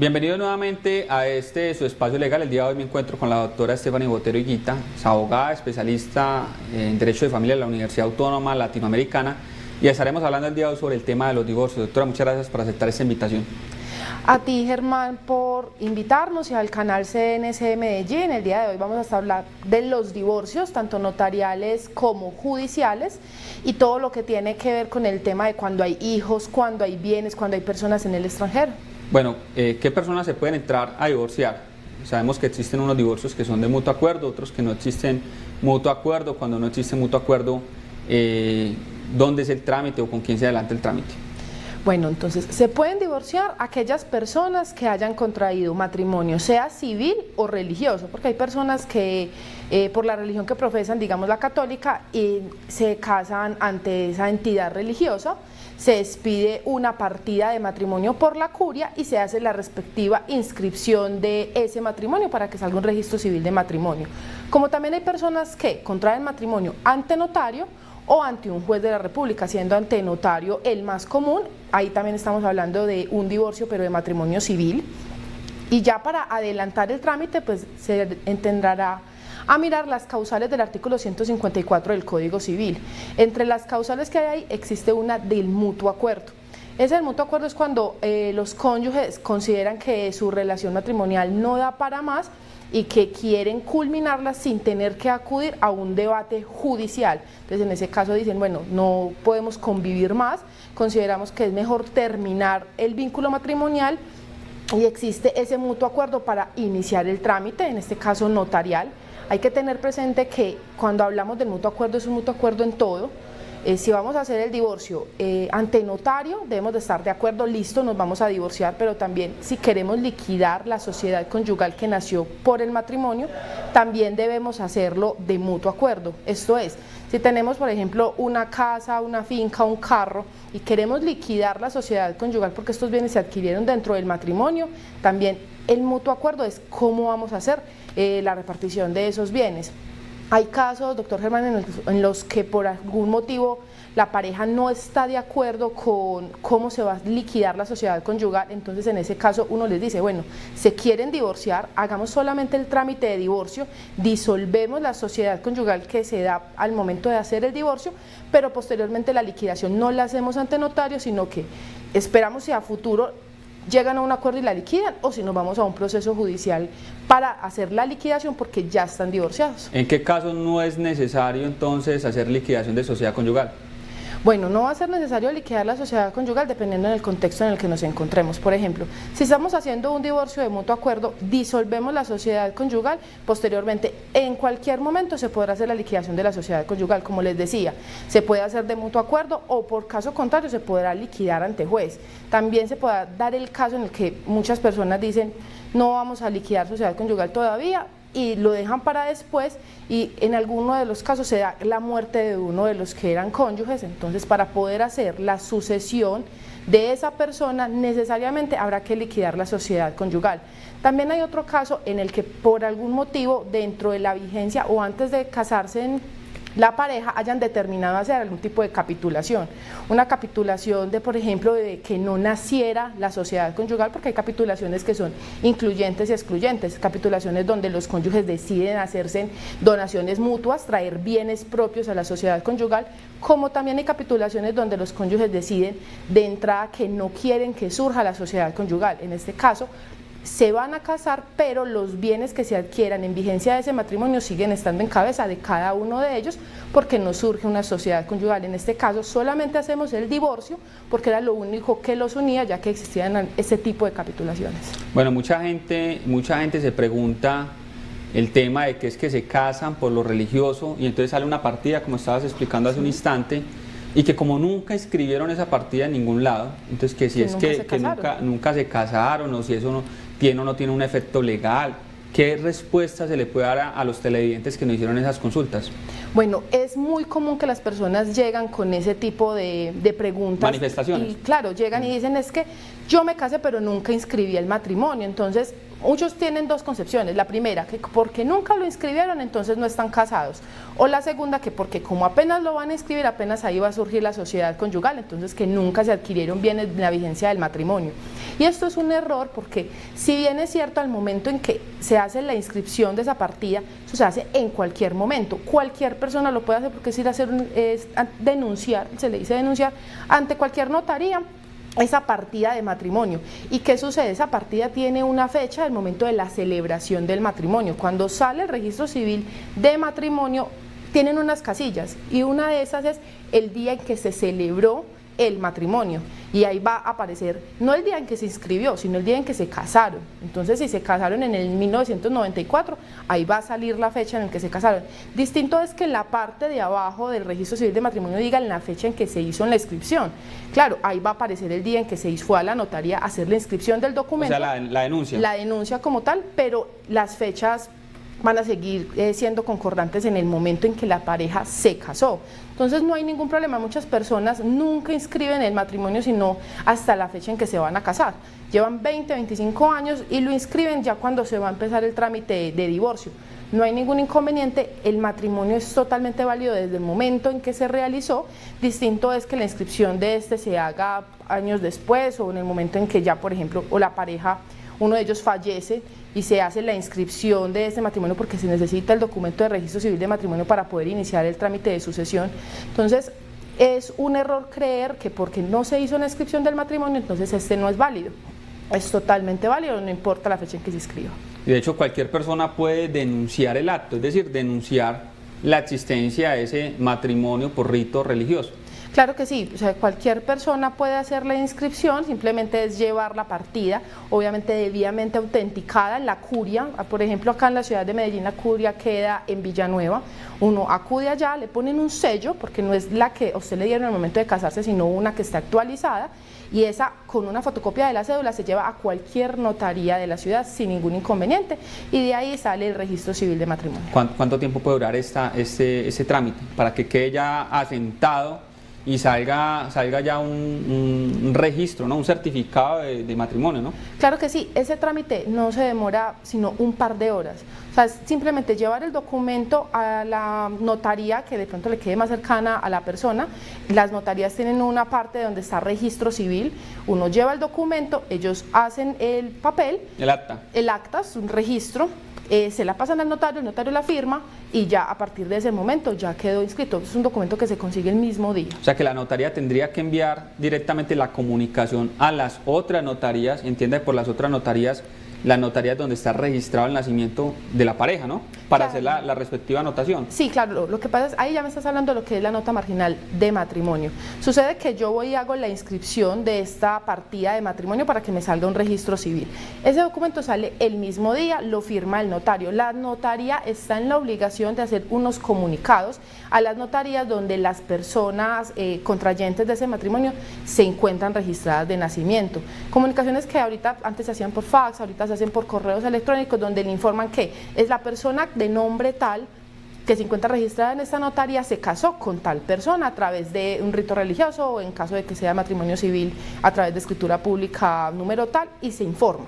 Bienvenido nuevamente a su espacio legal. El día de hoy me encuentro con la doctora Stephanie Botero Higuita, es abogada, especialista en Derecho de Familia de la Universidad Autónoma Latinoamericana, y estaremos hablando el día de hoy sobre el tema de los divorcios. Doctora, muchas gracias por aceptar esta invitación. A ti, Germán, por invitarnos y al canal CNC Medellín. El día de hoy vamos a hablar de los divorcios, tanto notariales como judiciales, y todo lo que tiene que ver con el tema de cuando hay hijos, cuando hay bienes, cuando hay personas en el extranjero. Bueno, ¿qué personas se pueden entrar a divorciar? Sabemos que existen unos divorcios que son de mutuo acuerdo, otros que no existen mutuo acuerdo. Cuando no existe mutuo acuerdo, ¿dónde es el trámite o con quién se adelanta el trámite? Bueno, entonces, se pueden divorciar aquellas personas que hayan contraído matrimonio, sea civil o religioso, porque hay personas que por la religión que profesan, digamos la católica, y se casan ante esa entidad religiosa, se expide una partida de matrimonio por la curia y se hace la respectiva inscripción de ese matrimonio para que salga un registro civil de matrimonio. Como también hay personas que contraen matrimonio ante notario o ante un juez de la República, siendo ante notario el más común. Ahí también estamos hablando de un divorcio, pero de matrimonio civil. Y ya para adelantar el trámite, pues se entenderá a mirar las causales del artículo 154 del Código Civil. Entre las causales que hay ahí existe una del mutuo acuerdo. Ese del mutuo acuerdo es cuando los cónyuges consideran que su relación matrimonial no da para más y que quieren culminarla sin tener que acudir a un debate judicial. Entonces, en ese caso dicen, bueno, no podemos convivir más, consideramos que es mejor terminar el vínculo matrimonial, y existe ese mutuo acuerdo para iniciar el trámite, en este caso notarial. Hay que tener presente que cuando hablamos del mutuo acuerdo, es un mutuo acuerdo en todo. Si vamos a hacer el divorcio ante notario, debemos de estar de acuerdo, listo, nos vamos a divorciar, pero también si queremos liquidar la sociedad conyugal que nació por el matrimonio, también debemos hacerlo de mutuo acuerdo. Esto es, si tenemos, por ejemplo, una casa, una finca, un carro, y queremos liquidar la sociedad conyugal porque estos bienes se adquirieron dentro del matrimonio, también el mutuo acuerdo es cómo vamos a hacer la repartición de esos bienes. Hay casos, doctor Germán, en los que por algún motivo la pareja no está de acuerdo con cómo se va a liquidar la sociedad conyugal. Entonces, en ese caso, uno les dice, bueno, se quieren divorciar, hagamos solamente el trámite de divorcio, disolvemos la sociedad conyugal que se da al momento de hacer el divorcio, pero posteriormente la liquidación no la hacemos ante notario, sino que esperamos si a futuro llegan a un acuerdo y la liquidan, o si nos vamos a un proceso judicial para hacer la liquidación porque ya están divorciados. ¿En qué casos no es necesario entonces hacer liquidación de sociedad conyugal? Bueno, no va a ser necesario liquidar la sociedad conyugal dependiendo del contexto en el que nos encontremos. Por ejemplo, si estamos haciendo un divorcio de mutuo acuerdo, disolvemos la sociedad conyugal, posteriormente en cualquier momento se podrá hacer la liquidación de la sociedad conyugal. Como les decía, se puede hacer de mutuo acuerdo o por caso contrario se podrá liquidar ante juez. También se podrá dar el caso en el que muchas personas dicen no vamos a liquidar sociedad conyugal todavía, y lo dejan para después, y en alguno de los casos se da la muerte de uno de los que eran cónyuges. Entonces, para poder hacer la sucesión de esa persona, necesariamente habrá que liquidar la sociedad conyugal. También hay otro caso en el que por algún motivo dentro de la vigencia o antes de casarse la pareja hayan determinado hacer algún tipo de capitulación. Una capitulación de, por ejemplo, de que no naciera la sociedad conyugal, porque hay capitulaciones que son incluyentes y excluyentes, capitulaciones donde los cónyuges deciden hacerse donaciones mutuas, traer bienes propios a la sociedad conyugal, como también hay capitulaciones donde los cónyuges deciden de entrada que no quieren que surja la sociedad conyugal. En este caso, se van a casar, pero los bienes que se adquieran en vigencia de ese matrimonio siguen estando en cabeza de cada uno de ellos porque no surge una sociedad conyugal. En este caso solamente hacemos el divorcio porque era lo único que los unía, ya que existían ese tipo de capitulaciones. Bueno, mucha gente se pregunta el tema de que es que se casan por lo religioso y entonces sale una partida, como estabas explicando hace un instante, y que como nunca escribieron esa partida en ningún lado, entonces que si es que nunca se casaron, o si eso no tiene o no tiene un efecto legal. ¿Qué respuesta se le puede dar a los televidentes que nos hicieron esas consultas? Bueno, es muy común que las personas llegan con ese tipo de preguntas. Manifestaciones. Y claro, llegan y dicen, es que yo me casé pero nunca inscribí el matrimonio. Entonces muchos tienen dos concepciones: la primera, que porque nunca lo inscribieron entonces no están casados, o la segunda, que porque como apenas lo van a inscribir, apenas ahí va a surgir la sociedad conyugal, entonces que nunca se adquirieron bienes en la vigencia del matrimonio. Y esto es un error, porque si bien es cierto, al momento en que se hace la inscripción de esa partida, eso se hace en cualquier momento, cualquier persona lo puede hacer, porque es ir a hacer denunciar, se le dice denunciar ante cualquier notaría esa partida de matrimonio. ¿Y qué sucede? Esa partida tiene una fecha del momento de la celebración del matrimonio. Cuando sale el registro civil de matrimonio, tienen unas casillas, y una de esas es el día en que se celebró el matrimonio, y ahí va a aparecer no el día en que se inscribió, sino el día en que se casaron. Entonces, si se casaron en el 1994, ahí va a salir la fecha en la que se casaron. Distinto es que en la parte de abajo del registro civil de matrimonio digan la fecha en que se hizo la inscripción. Claro, ahí va a aparecer el día en que se fue a la notaría a hacer la inscripción del documento. O sea, la denuncia. La denuncia como tal, pero las fechas van a seguir siendo concordantes en el momento en que la pareja se casó. Entonces no hay ningún problema. Muchas personas nunca inscriben el matrimonio sino hasta la fecha en que se van a casar. Llevan 20, 25 años y lo inscriben ya cuando se va a empezar el trámite de divorcio. No hay ningún inconveniente, el matrimonio es totalmente válido desde el momento en que se realizó. Distinto es que la inscripción de este se haga años después, o en el momento en que ya, por ejemplo, o la pareja, uno de ellos fallece y se hace la inscripción de este matrimonio, porque se necesita el documento de registro civil de matrimonio para poder iniciar el trámite de sucesión. Entonces es un error creer que porque no se hizo la inscripción del matrimonio, entonces este no es válido. Es totalmente válido, no importa la fecha en que se inscriba. Y de hecho cualquier persona puede denunciar el acto, es decir, denunciar la existencia de ese matrimonio por rito religioso. Claro que sí, o sea, cualquier persona puede hacer la inscripción, simplemente es llevar la partida, obviamente debidamente autenticada en la curia. Por ejemplo, acá en la ciudad de Medellín la curia queda en Villanueva. Uno acude allá, le ponen un sello, porque no es la que a usted le dieron en el momento de casarse, sino una que está actualizada, y esa con una fotocopia de la cédula se lleva a cualquier notaría de la ciudad sin ningún inconveniente, y de ahí sale el registro civil de matrimonio. ¿Cuánto tiempo puede durar ese trámite para que quede ya asentado y salga ya un registro, ¿no? Un certificado de matrimonio, ¿no? Claro que sí, ese trámite no se demora sino un par de horas. O sea, es simplemente llevar el documento a la notaría que de pronto le quede más cercana a la persona. Las notarías tienen una parte donde está registro civil, uno lleva el documento, ellos hacen el papel, el acta es un registro, se la pasan al notario, el notario la firma, y ya a partir de ese momento ya quedó inscrito. Es un documento que se consigue el mismo día. O sea que la notaría tendría que enviar directamente la comunicación a las otras notarías, entiende, por las otras notarías, las notarías donde está registrado el nacimiento de la pareja, ¿no? Para hacer la respectiva anotación. Sí, claro, lo que pasa es, ahí ya me estás hablando de lo que es la nota marginal de matrimonio. Sucede que yo voy y hago la inscripción de esta partida de matrimonio para que me salga un registro civil. Ese documento sale el mismo día, lo firma el notario. La notaría está en la obligación de hacer unos comunicados a las notarías donde las personas contrayentes de ese matrimonio se encuentran registradas de nacimiento. Comunicaciones que ahorita antes se hacían por fax, ahorita se hacen por correos electrónicos, donde le informan que es la persona de nombre tal que se encuentra registrada en esta notaría, se casó con tal persona a través de un rito religioso, o en caso de que sea matrimonio civil a través de escritura pública número tal, y se informa.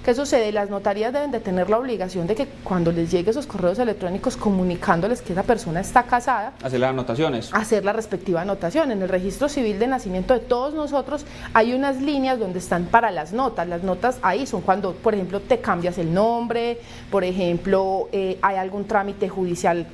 ¿Qué sucede? Las notarías deben de tener la obligación de que cuando les llegue esos correos electrónicos comunicándoles que esa persona está casada, hacer las anotaciones. Hacer la respectiva anotación. En el registro civil de nacimiento de todos nosotros hay unas líneas donde están para las notas. Las notas ahí son cuando, por ejemplo, te cambias el nombre, por ejemplo, hay algún trámite judicial,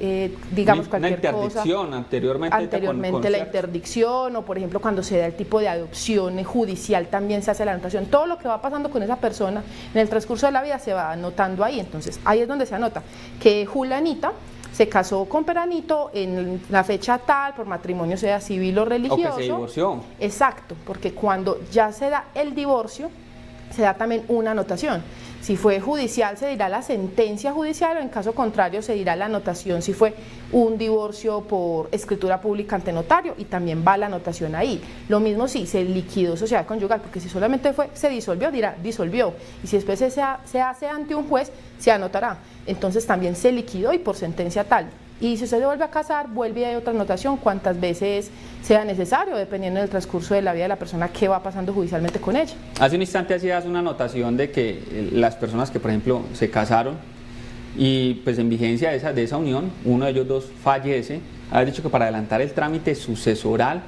digamos cualquier cosa. Una interdicción anteriormente la interdicción, o por ejemplo cuando se da el tipo de adopción judicial también se hace la anotación. Todo lo que va pasando con esa persona en el transcurso de la vida se va anotando ahí. Entonces ahí es donde se anota que Julanita se casó con Peranito en la fecha tal, por matrimonio, sea civil o religioso. O que se divorció. Exacto, porque cuando ya se da el divorcio, se da también una anotación. Si fue judicial, se dirá la sentencia judicial, o en caso contrario se dirá la anotación si fue un divorcio por escritura pública ante notario, y también va la anotación ahí. Lo mismo si se liquidó sociedad conyugal, porque si solamente se disolvió, dirá disolvió, y si después se hace ante un juez, se anotará. Entonces también se liquidó y por sentencia tal. Y si usted se vuelve a casar, vuelve y hay otra anotación cuantas veces sea necesario, dependiendo del transcurso de la vida de la persona, qué va pasando judicialmente con ella. Hace un instante hacías una anotación de que las personas que, por ejemplo, se casaron y pues en vigencia de esa unión, uno de ellos dos fallece, has dicho que para adelantar el trámite sucesoral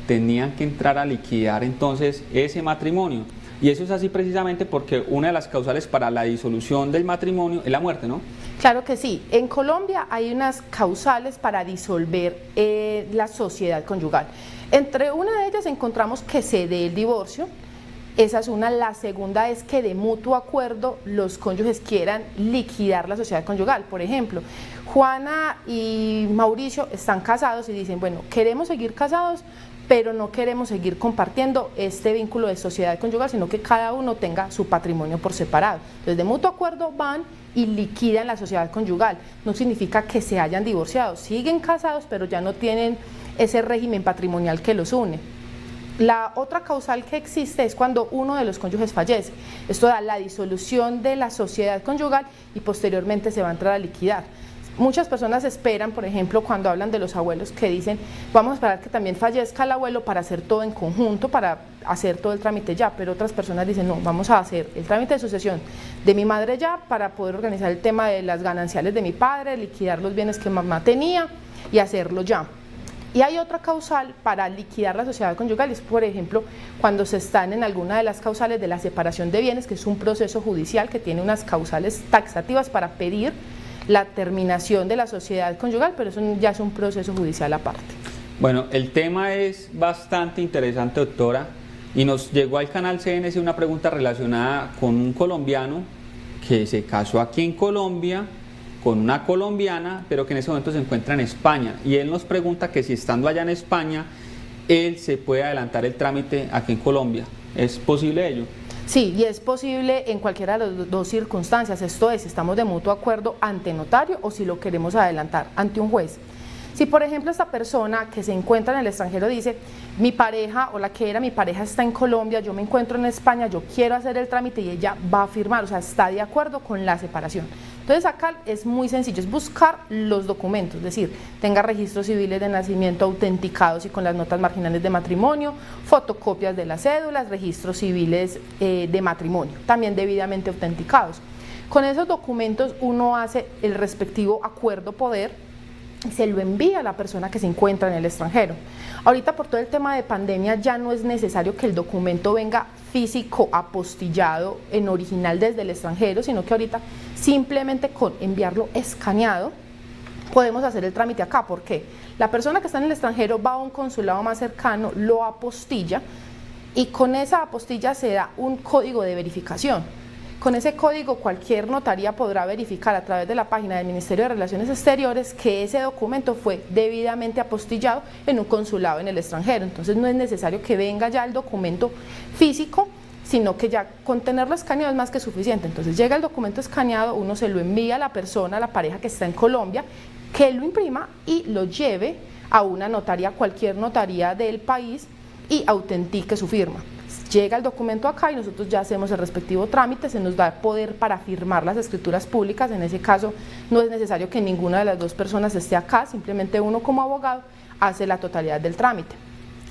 tenían que entrar a liquidar entonces ese matrimonio. Y eso es así precisamente porque una de las causales para la disolución del matrimonio es la muerte, ¿no? Claro que sí. En Colombia hay unas causales para disolver la sociedad conyugal. Entre una de ellas encontramos que se dé el divorcio. Esa es una. La segunda es que de mutuo acuerdo los cónyuges quieran liquidar la sociedad conyugal. Por ejemplo, Juana y Mauricio están casados y dicen, bueno, queremos seguir casados, pero no queremos seguir compartiendo este vínculo de sociedad conyugal, sino que cada uno tenga su patrimonio por separado. Entonces, de mutuo acuerdo van y liquidan la sociedad conyugal. No significa que se hayan divorciado, siguen casados, pero ya no tienen ese régimen patrimonial que los une. La otra causal que existe es cuando uno de los cónyuges fallece. Esto da la disolución de la sociedad conyugal y posteriormente se va a entrar a liquidar. Muchas personas esperan, por ejemplo, cuando hablan de los abuelos, que dicen, vamos a esperar que también fallezca el abuelo para hacer todo en conjunto, para hacer todo el trámite ya, pero otras personas dicen, no, vamos a hacer el trámite de sucesión de mi madre ya para poder organizar el tema de las gananciales de mi padre, liquidar los bienes que mamá tenía y hacerlo ya. Y hay otra causal para liquidar la sociedad conyugal, es por ejemplo cuando se están en alguna de las causales de la separación de bienes, que es un proceso judicial que tiene unas causales taxativas para pedir la terminación de la sociedad conyugal, pero eso ya es un proceso judicial aparte. Bueno, el tema es bastante interesante, doctora, y nos llegó al canal CNC una pregunta relacionada con un colombiano que se casó aquí en Colombia con una colombiana, pero que en ese momento se encuentra en España, y él nos pregunta que si estando allá en España, él se puede adelantar el trámite aquí en Colombia. ¿Es posible ello? Sí, y es posible en cualquiera de las dos circunstancias, esto es, si estamos de mutuo acuerdo ante notario o si lo queremos adelantar ante un juez. Si por ejemplo esta persona que se encuentra en el extranjero dice, mi pareja o la que era mi pareja está en Colombia, yo me encuentro en España, yo quiero hacer el trámite y ella va a firmar, o sea, está de acuerdo con la separación. Entonces acá es muy sencillo, es buscar los documentos, es decir, tenga registros civiles de nacimiento autenticados y con las notas marginales de matrimonio, fotocopias de las cédulas, registros civiles de matrimonio, también debidamente autenticados. Con esos documentos uno hace el respectivo acuerdo poder, se lo envía a la persona que se encuentra en el extranjero. Ahorita por todo el tema de pandemia ya no es necesario que el documento venga físico apostillado en original desde el extranjero, sino que ahorita simplemente con enviarlo escaneado podemos hacer el trámite acá. ¿Por qué? La persona que está en el extranjero va a un consulado más cercano, lo apostilla y con esa apostilla se da un código de verificación. Con ese código cualquier notaría podrá verificar a través de la página del Ministerio de Relaciones Exteriores que ese documento fue debidamente apostillado en un consulado en el extranjero. Entonces no es necesario que venga ya el documento físico, sino que ya con tenerlo escaneado es más que suficiente. Entonces llega el documento escaneado, uno se lo envía a la persona, a la pareja que está en Colombia, que lo imprima y lo lleve a una notaría, cualquier notaría del país, y autentique su firma. Llega el documento acá y nosotros ya hacemos el respectivo trámite, se nos da poder para firmar las escrituras públicas. En ese caso no es necesario que ninguna de las dos personas esté acá, simplemente uno como abogado hace la totalidad del trámite.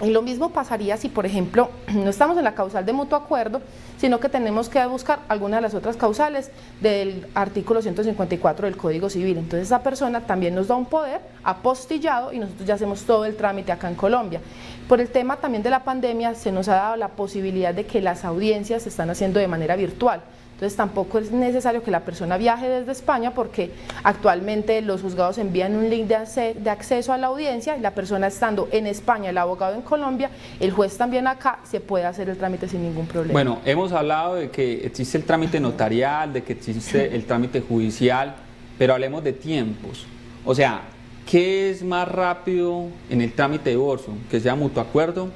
Y lo mismo pasaría si, por ejemplo, no estamos en la causal de mutuo acuerdo, sino que tenemos que buscar alguna de las otras causales del artículo 154 del Código Civil. Entonces esa persona también nos da un poder apostillado y nosotros ya hacemos todo el trámite acá en Colombia. Por el tema también de la pandemia se nos ha dado la posibilidad de que las audiencias se están haciendo de manera virtual. Entonces tampoco es necesario que la persona viaje desde España porque actualmente los juzgados envían un link de acceso a la audiencia y la persona estando en España, el abogado en Colombia, el juez también acá, se puede hacer el trámite sin ningún problema. Bueno, hemos hablado de que existe el trámite notarial, de que existe el trámite judicial, pero hablemos de tiempos. O sea, ¿qué es más rápido en el trámite de divorcio? ¿Que sea mutuo acuerdo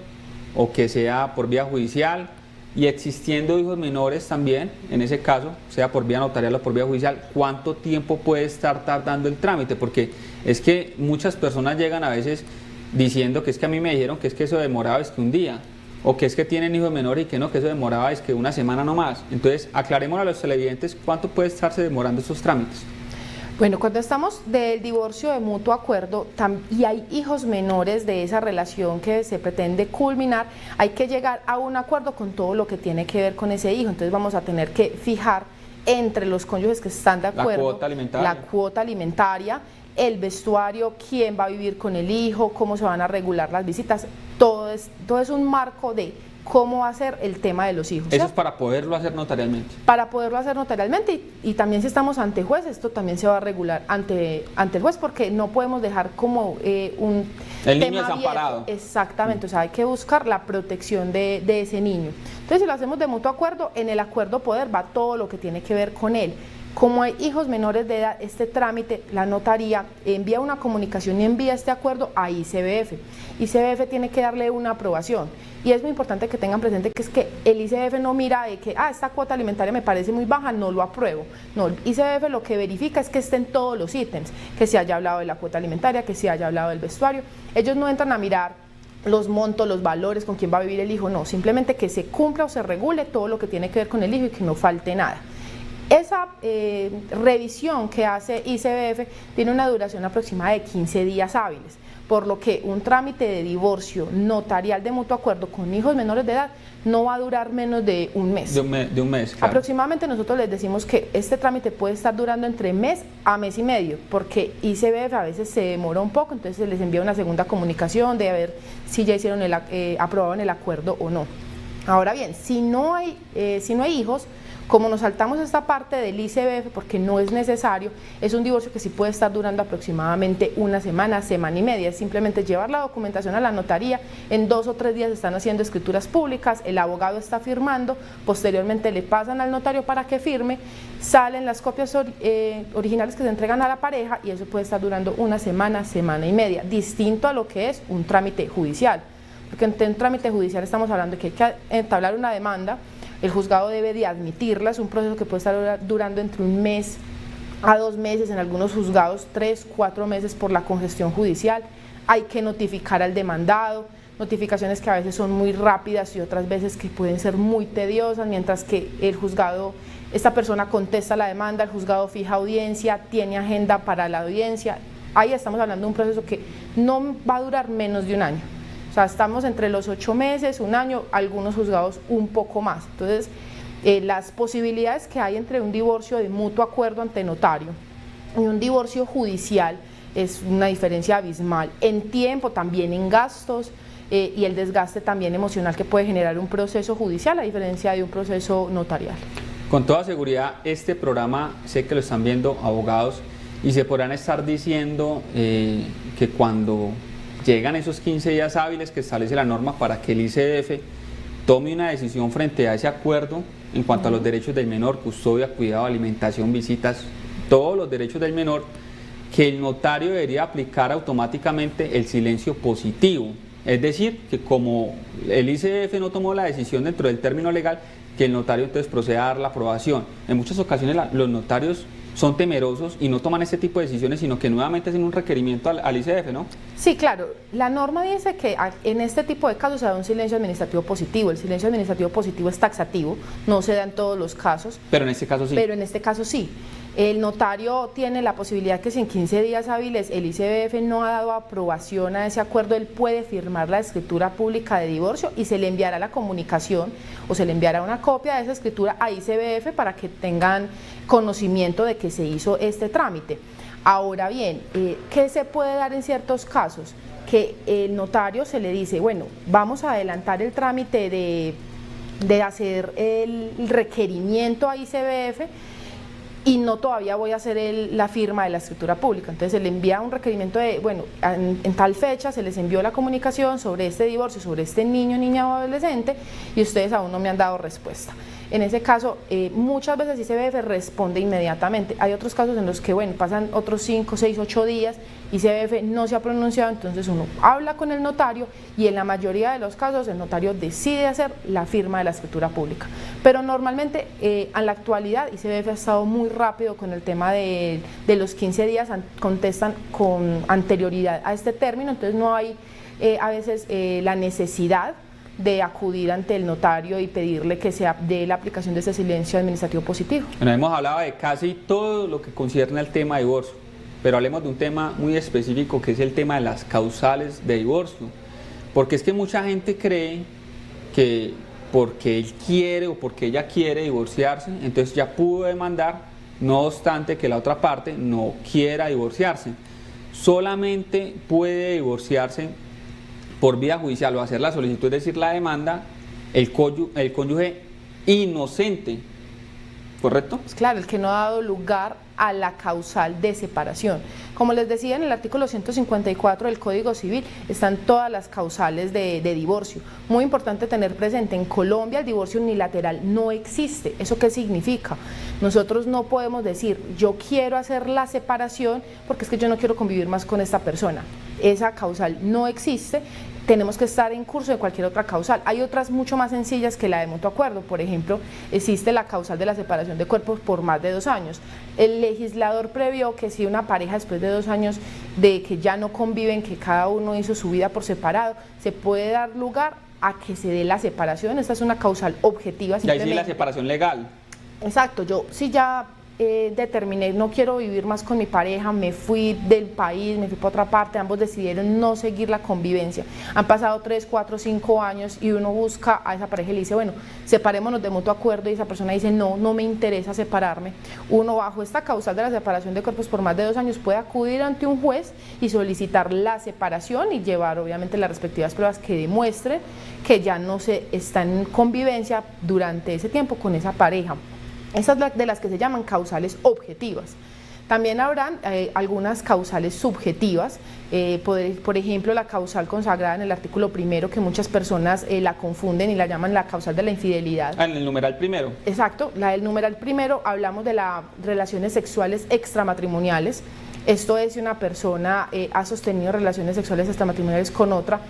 o que sea por vía judicial? Y existiendo hijos menores también, en ese caso, sea por vía notarial o por vía judicial, ¿cuánto tiempo puede estar tardando el trámite? Porque es que muchas personas llegan a veces diciendo que es que a mí me dijeron que es que eso demoraba es que un día, o que es que tienen hijos menores y que no, que eso demoraba es que una semana no más. Entonces, aclaremos a los televidentes cuánto puede estarse demorando estos trámites. Bueno, cuando estamos del divorcio de mutuo acuerdo y hay hijos menores de esa relación que se pretende culminar, hay que llegar a un acuerdo con todo lo que tiene que ver con ese hijo. Entonces vamos a tener que fijar entre los cónyuges que están de acuerdo la cuota alimentaria, el vestuario, quién va a vivir con el hijo, cómo se van a regular las visitas. Todo es un marco de cómo va a ser el tema de los hijos. Eso es para poderlo hacer notarialmente. Para poderlo hacer notarialmente y también si estamos ante juez, esto también se va a regular ante el juez, porque no podemos dejar como un el tema niño desamparado. Exactamente, o sea, hay que buscar la protección de ese niño. Entonces, si lo hacemos de mutuo acuerdo, en el acuerdo poder va todo lo que tiene que ver con él. Como hay hijos menores de edad, este trámite, la notaría envía una comunicación y envía este acuerdo a ICBF. ICBF tiene que darle una aprobación. Y es muy importante que tengan presente que es que el ICBF no mira de que, esta cuota alimentaria me parece muy baja, no lo apruebo. No, el ICBF lo que verifica es que estén todos los ítems, que se haya hablado de la cuota alimentaria, que se haya hablado del vestuario. Ellos no entran a mirar los montos, los valores, con quién va a vivir el hijo, no, simplemente que se cumpla o se regule todo lo que tiene que ver con el hijo y que no falte nada. Esa revisión que hace ICBF tiene una duración aproximada de 15 días hábiles, por lo que un trámite de divorcio notarial de mutuo acuerdo con hijos menores de edad no va a durar menos de un mes. De un mes, claro. Aproximadamente nosotros les decimos que este trámite puede estar durando entre mes a mes y medio, porque ICBF a veces se demora un poco, entonces se les envía una segunda comunicación de a ver si ya hicieron aprobaron el acuerdo o no. Ahora bien, si no hay hijos, como nos saltamos esta parte del ICBF porque no es necesario, es un divorcio que sí puede estar durando aproximadamente una semana, semana y media. Es simplemente llevar la documentación a la notaría, en 2 o 3 días están haciendo escrituras públicas, el abogado está firmando, posteriormente le pasan al notario para que firme, salen las copias originales que se entregan a la pareja y eso puede estar durando una semana, semana y media, distinto a lo que es un trámite judicial. Porque en un trámite judicial estamos hablando de que hay que entablar una demanda, el juzgado debe de admitirla, es un proceso que puede estar durando entre 1 mes a 2 meses, en algunos juzgados 3, 4 meses por la congestión judicial, hay que notificar al demandado, notificaciones que a veces son muy rápidas y otras veces que pueden ser muy tediosas, mientras que el juzgado, esta persona contesta la demanda, el juzgado fija audiencia, tiene agenda para la audiencia, ahí estamos hablando de un proceso que no va a durar menos de 1 año. O sea, estamos entre los 8 meses, 1 año, algunos juzgados un poco más. Entonces, las posibilidades que hay entre un divorcio de mutuo acuerdo ante notario y un divorcio judicial es una diferencia abismal en tiempo, también en gastos y el desgaste también emocional que puede generar un proceso judicial a diferencia de un proceso notarial. Con toda seguridad, este programa sé que lo están viendo abogados y se podrán estar diciendo que cuando llegan esos 15 días hábiles que establece la norma para que el ICBF tome una decisión frente a ese acuerdo en cuanto a los derechos del menor, custodia, cuidado, alimentación, visitas, todos los derechos del menor, que el notario debería aplicar automáticamente el silencio positivo. Es decir, que como el ICBF no tomó la decisión dentro del término legal, que el notario entonces proceda a dar la aprobación. En muchas ocasiones los notarios son temerosos y no toman este tipo de decisiones, sino que nuevamente hacen un requerimiento al ICBF, ¿no? Sí, claro. La norma dice que en este tipo de casos se da un silencio administrativo positivo. El silencio administrativo positivo es taxativo, no se da en todos los casos. Pero en este caso sí. Pero en este caso sí. El notario tiene la posibilidad que si en 15 días hábiles el ICBF no ha dado aprobación a ese acuerdo, él puede firmar la escritura pública de divorcio y se le enviará la comunicación o se le enviará una copia de esa escritura a ICBF para que tengan conocimiento de que se hizo este trámite. Ahora bien, ¿qué se puede dar en ciertos casos? Que el notario se le dice, bueno, vamos a adelantar el trámite de hacer el requerimiento a ICBF y no todavía voy a hacer la firma de la escritura pública. Entonces se le envía un requerimiento de, bueno, en tal fecha se les envió la comunicación sobre este divorcio, sobre este niño, niña o adolescente y ustedes aún no me han dado respuesta. En ese caso, muchas veces ICBF responde inmediatamente. Hay otros casos en los que, bueno, pasan otros 5, 6, 8 días, ICBF no se ha pronunciado, entonces uno habla con el notario y en la mayoría de los casos el notario decide hacer la firma de la escritura pública. Pero normalmente, en la actualidad, ICBF ha estado muy rápido con el tema de los 15 días, contestan con anterioridad a este término, entonces no hay a veces la necesidad de acudir ante el notario y pedirle que se dé la aplicación de ese silencio administrativo positivo. Bueno, hemos hablado de casi todo lo que concierne al tema de divorcio, pero hablemos de un tema muy específico que es el tema de las causales de divorcio, porque es que mucha gente cree que porque él quiere o porque ella quiere divorciarse, entonces ya pudo demandar, no obstante que la otra parte no quiera divorciarse. Solamente puede divorciarse por vía judicial o hacer la solicitud, es decir, la demanda, el cónyuge inocente, ¿correcto? Pues claro, el que no ha dado lugar a la causal de separación. Como les decía, en el artículo 154 del Código Civil están todas las causales de divorcio. Muy importante tener presente, en Colombia el divorcio unilateral no existe. ¿Eso qué significa? Nosotros no podemos decir, yo quiero hacer la separación porque es que yo no quiero convivir más con esta persona. Esa causal no existe. Tenemos que estar en curso de cualquier otra causal. Hay otras mucho más sencillas que la de mutuo acuerdo. Por ejemplo, existe la causal de la separación de cuerpos por más de 2 años. El legislador previó que si una pareja después de 2 años de que ya no conviven, que cada uno hizo su vida por separado, se puede dar lugar a que se dé la separación. Esta es una causal objetiva. Y ahí sí la separación legal. Exacto, yo sí ya determiné, no quiero vivir más con mi pareja, me fui del país, me fui para otra parte, ambos decidieron no seguir la convivencia. Han pasado 3, 4, 5 años y uno busca a esa pareja y le dice, bueno, separémonos de mutuo acuerdo, y esa persona dice, no, no me interesa separarme. Uno, bajo esta causal de la separación de cuerpos por más de 2 años, puede acudir ante un juez y solicitar la separación y llevar obviamente las respectivas pruebas que demuestren que ya no se está en convivencia durante ese tiempo con esa pareja. Esas de las que se llaman causales objetivas. También habrán algunas causales subjetivas, por ejemplo la causal consagrada en el artículo 1, que muchas personas la confunden y la llaman la causal de la infidelidad. Ah, en el numeral 1. Exacto, la del numeral 1 hablamos de las relaciones sexuales extramatrimoniales. Esto es si una persona ha sostenido relaciones sexuales extramatrimoniales con otra,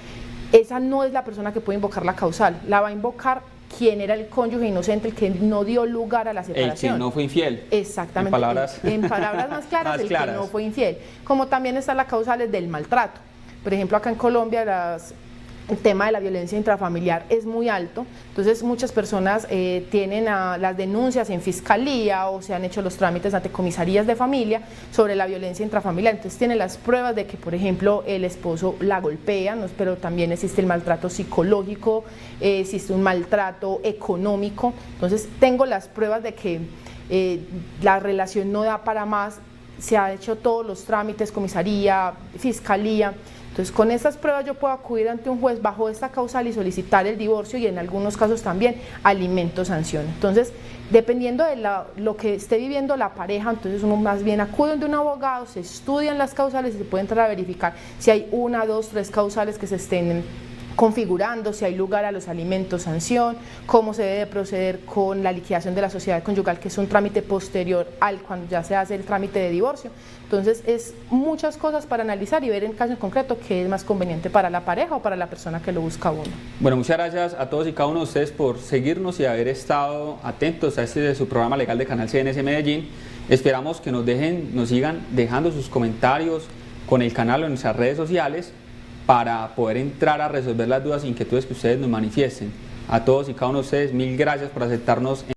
esa no es la persona que puede invocar la causal, la va a invocar quien era el cónyuge inocente, el que no dio lugar a la separación. El que no fue infiel. Exactamente. En palabras más claras, que no fue infiel. Como también están las causales del maltrato. Por ejemplo, acá en Colombia el tema de la violencia intrafamiliar es muy alto, entonces muchas personas tienen las denuncias en fiscalía o se han hecho los trámites ante comisarías de familia sobre la violencia intrafamiliar, entonces tienen las pruebas de que, por ejemplo, el esposo la golpea, ¿no? Pero también existe el maltrato psicológico, existe un maltrato económico, entonces tengo las pruebas de que la relación no da para más, se han hecho todos los trámites, comisaría, fiscalía. Entonces, con estas pruebas yo puedo acudir ante un juez bajo esta causal y solicitar el divorcio y en algunos casos también alimento sanción. Entonces, dependiendo de lo que esté viviendo la pareja, entonces uno más bien acude ante un abogado, se estudian las causales y se puede entrar a verificar si hay 1, 2, 3 causales que se estén configurando, si hay lugar a los alimentos, sanción, cómo se debe proceder con la liquidación de la sociedad conyugal, que es un trámite posterior al cuando ya se hace el trámite de divorcio. Entonces es muchas cosas para analizar y ver en caso en concreto qué es más conveniente para la pareja o para la persona que lo busca uno. Bueno, muchas gracias a todos y cada uno de ustedes por seguirnos y haber estado atentos a este de su programa legal de Canal CNS Medellín. Esperamos que nos sigan dejando sus comentarios con el canal o en nuestras redes sociales, para poder entrar a resolver las dudas e inquietudes que ustedes nos manifiesten. A todos y cada uno de ustedes, mil gracias por aceptarnos.